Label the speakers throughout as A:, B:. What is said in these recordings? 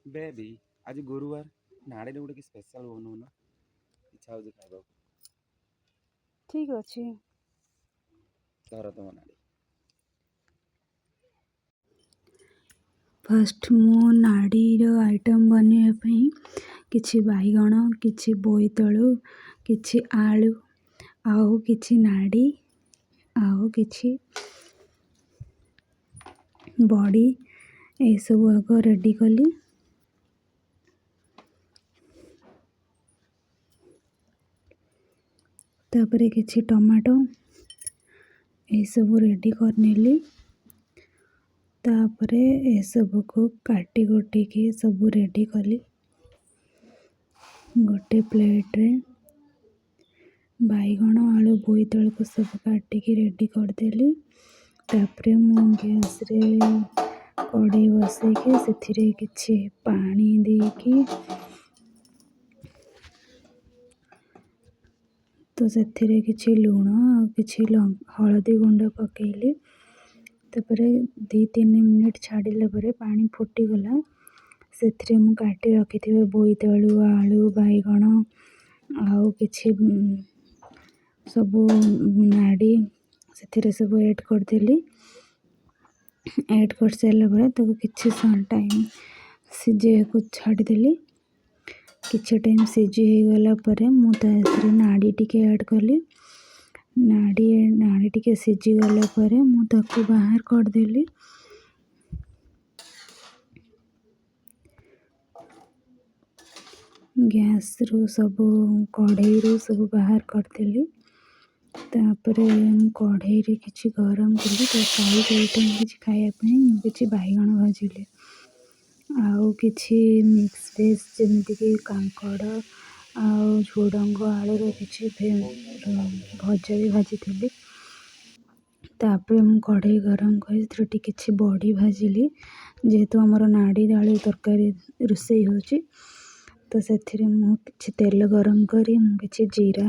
A: Baby आज गुरुवार नाड़े गोटे स्पेशल बनौना इच्छा हो खाइबा
B: ठीक अच्छे
A: धर तुम नाड़ी
B: फर्स्ट मो नाड़ीर आइटम बनवाई किछि बैगण किछि बोईतालु किछि आलू आउ किछि नाड़ी आउ किछि बड़ी ए सब आग रेडी कली तापरे किछि टमाटो ए सब रेडी करनेली तापरे ए सब को काटी गोटी के सब रेडी कली गोटे प्लेट रे बैगण आलू बोईतालु को सब काटी की रेडी करदेली तापरे मु गैस रे कढ़ाई बसई के सेथिरे किछि पानी देकी तो सेथिरे किछि लूण और किछि हळदी गुंड पकेइली तापरे 2-3 मिनिट छाड़िला परे पानी फुटी गला सेथिरे मु काटी रखिथिबे बोईतालु आलू बैगण आउ किछि सब नाड़ी सेथिरे सब ऐड कर देली ऐड कर सारा पर ताको किछि टाइम सिझे को छाड़ी देली किछि टाइम सिझी हो गला परे मु तारे नाड़ी टिके ऐड कली नाड़ी टिके सिझी गला परे मु ताको बाहर कर देली गैस रो सब कढ़ाई रो सब बाहर कर देली तापरे कढ़ाई रे किछि गरम कली तो साइड आइटम किछि खाया पई किछि बैगण भाजिले आउ किछि मिक्स वेज जेमति कि कांकड़ आउ झुडंग आलू रो किछि भजा भी भाजी थिली तापरे मु कढ़ाई गरम कर किछि बड़ी भाजिली जेहेतु हमर नाड़ी आलू तरकारी रोषेई होची तो सेथिरे मु किछि तेल गरम करी मु किछि जीरा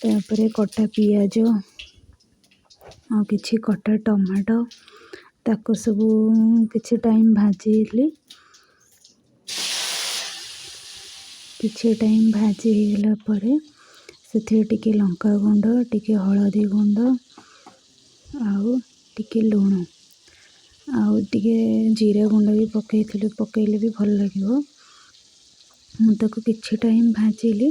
B: तापरे कटा पियाज और किछि कटा टमाटो ताको सब किछि टाइम भाजीली किछि टाइम भाजी गला परे सेथिरे टिके लंका गुंड टिके हळदी गुंड आउ टिके लूण आउ टिके जीरा गुंड भी पकेइले भी भल लागिवो मु ताको किछि टाइम भाजीली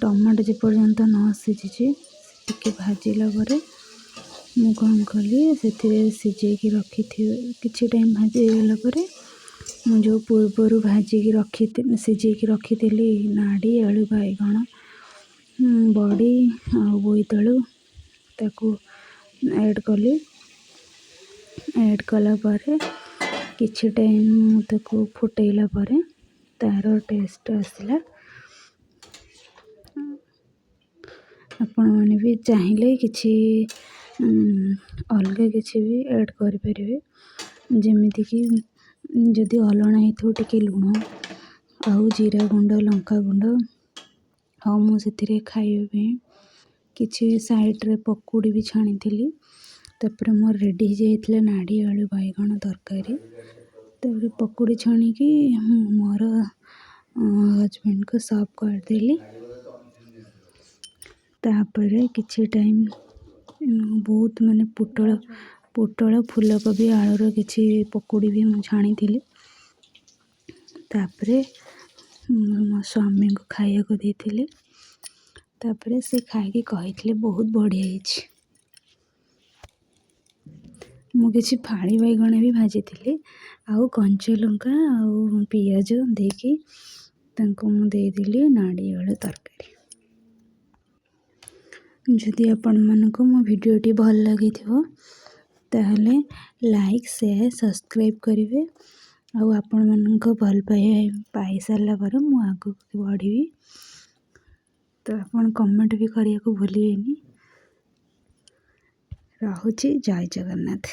B: टमाटो जे पर्यंत न सिझिछि टिके भाजिला परे मु कौन कली सेथिरे सिझेकी रखी किछि टाइम भाजी गला परे मु जो पूर्वर भाजी की रखी सिझेकी रखी नाड़ी आलू बैगण बड़ी आ बोईतालु ताकू ऐड कली ऐड कला परे किछि टाइम ताकू फुटेला परे तार टेस्ट आसला आपण माने भी चाहिए किछि अलग किछि भी ऐड कर परिबे जेमिति कि जदि अलणा हेतु टिके लूण आउ जीरा गुंड लंका गुंड आउ मु सेथिरे खाइबे किछि साइड रे पकोड़ी भी छाणी थिली तापर मोर रेडी हो जाइथिला नाड़ी आलू बैगण तरकारी तापर पकोड़ी छाणी की मोर हस्बैंड को सर्व कर देली तापरे किछि टाइम बहुत माने पोटल फूलकोबी आलूर किछि पकोड़ी भी मु छाणी थिली तापरे मो स्वामी को खाया को देथिले तापरे से खाइके कहिथिले बहुत बढ़िया हिची मु किछि फाड़ी बैगण भी भाजी थिली आउ कंचा लंका आउ पियाज देकी तांको मु दे दिली नाड़ी आलू तरकारी जदि आपण मानको मो भिडियोटी भल लागिथिबो ताहले लाइक शेयर सब्सक्राइब करिवे आउ आपण मानको भल पाई सारला पर मु आगु बढ़िबी तो आपण कमेंट भी करिया को भूलिएनी रहुची जय जगन्नाथ।